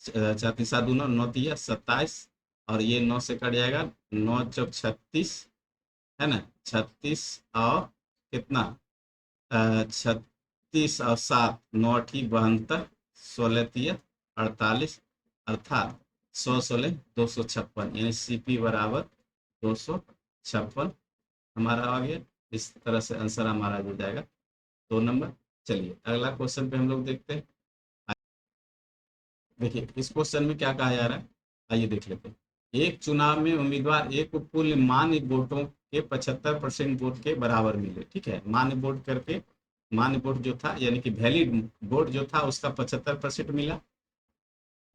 34 दूना 9 तिया 27, और ये 9 से कट जाएगा, 9 चौक 36, है ना, 36 और कितना 36 और 7 9 अठी 72, 16 तिया 48, अर्थात 100 16 256, यानी सीपी बराबर 256 हमारा आ गया। इस तरह से आंसर हमारा हो जाएगा 2 नंबर। चलिए अगला क्वेश्चन पे हम लोग देखते हैं। देखिए इस क्वेश्चन में क्या कहा जा रहा है, आइए देख लेते हैं। एक चुनाव में उम्मीदवार एक को कुल मान्य वोटों के 75% वोट के बराबर मिले। ठीक है, मान्य वोट करके, मान्य वोट जो था यानी कि वैलिड वोट जो था उसका 75% मिला।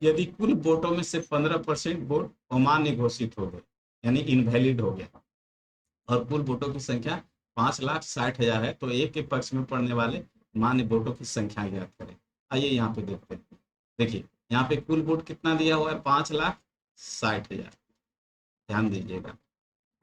यदि कुल वोटों में से 15% वोट अमान्य घोषित हो गए, यानी इनवैलिड हो गया, और कुल वोटों की संख्या 5,60,000 है, तो एक के पक्ष में पड़ने वाले मान्य वोटों की संख्या ज्ञात करें। आइए यहाँ पे देखते हैं। देखिए यहाँ पे कुल वोट कितना दिया हुआ है 5,60,000, ध्यान दीजिएगा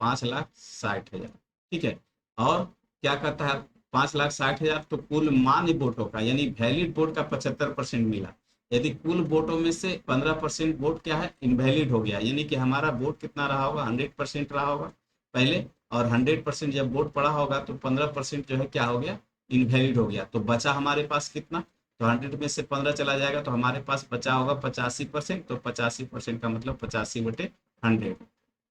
5,60,000। ठीक है, और क्या कहता है 5,60,000, तो कुल मान्य वोटों का यानी वैलिड वोट का 75% मिला। यदि कुल वोटों में से 15% वोट क्या है इनवैलिड हो गया, यानी कि हमारा वोट कितना रहा होगा 100% रहा होगा पहले, और 100% जब वोट पड़ा होगा तो 15% जो है क्या हो गया इनवैलिड हो गया, तो बचा हमारे पास कितना, तो 100 में से 15 चला जाएगा तो हमारे पास बचा होगा 85%, तो 85% का मतलब 85/100।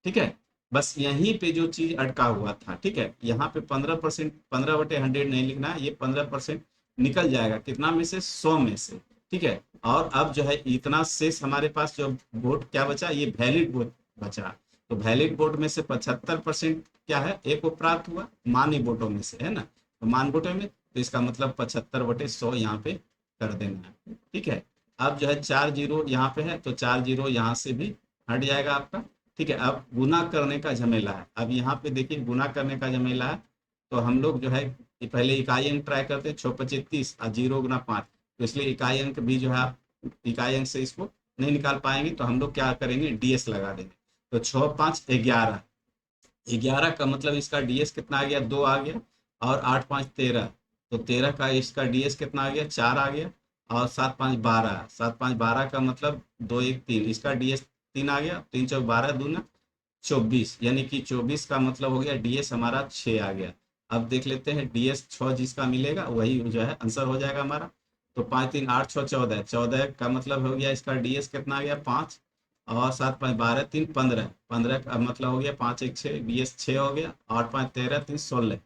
ठीक है, बस यहीं पे जो चीज अटका हुआ था। ठीक है, यहाँ पे 15%, 15/100 नहीं लिखना है, ये 15% निकल जाएगा कितना में से, 100 में से। ठीक है, और अब जो है इतना शेष हमारे पास जो वोट क्या बचा, ये वैलिड वोट बचा। तो वैलिड वोट में से 75% क्या है, एक को प्राप्त हुआ मान्य वोटों में से, है ना, तो मान्य वोटों में, तो इसका मतलब 75/100 यहाँ पे कर देना है। ठीक है, अब जो है 4 जीरो यहाँ पे है, तो 4 जीरो यहाँ से भी हट जाएगा आपका। ठीक है, अब गुना करने का झमेला है। अब यहाँ पे देखिए गुना करने का झमेला है, तो हम लोग जो है पहले इकाई अंक ट्राई करते हैं, 6×5 = 30 और 0×5, तो इसलिए इकाई अंक भी जो है आप इकाई अंक से इसको नहीं निकाल पाएंगे, तो हम लोग क्या करेंगे, डीएस लगा देंगे। तो 6×5 = 11, 11 का मतलब इसका डीएस कितना आ गया, 2 आ गया, और 8×5 = 13, तो 13 का इसका डीएस कितना आ गया, 4 आ गया, और 7×5 = 12, 7×5 = 12 का मतलब 2 1 3, इसका डीएस 3 आ गया, 3×4 = 12, 24, यानी कि 24 का मतलब हो गया डीएस हमारा 6 आ गया। अब देख लेते हैं डीएस 6 जिसका मिलेगा वही जो है आंसर हो जाएगा हमारा। तो 5 3 8 6 14, 14 का मतलब हो गया इसका डीएस कितना आ गया, 5, और 7×5 = 12, 3 15, 15 का मतलब हो गया 5 1 6, डीएस 6 हो गया, 8 5 13, 3 16,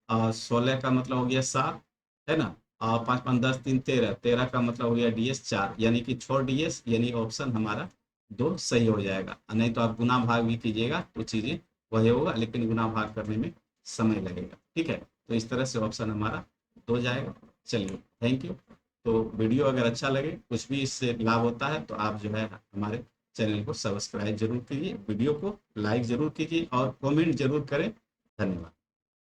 और 16 का मतलब हो गया 7, है ना, और 5 5 10, 3 13, 13 का मतलब हो गया डीएस 4, यानी कि 6 डीएस, यानी ऑप्शन हमारा 2 सही हो जाएगा। नहीं तो आप गुना भाग भी कीजिएगा तो चीजें वही होगा, लेकिन गुना भाग करने में समय लगेगा। ठीक है, तो इस तरह से ऑप्शन हमारा 2 जाएगा। चलिए, थैंक यू। तो वीडियो अगर अच्छा लगे, कुछ भी इससे लाभ होता है, तो आप जो है हमारे चैनल को सब्सक्राइब जरूर कीजिए, वीडियो को लाइक जरूर कीजिए और कमेंट जरूर करें। धन्यवाद।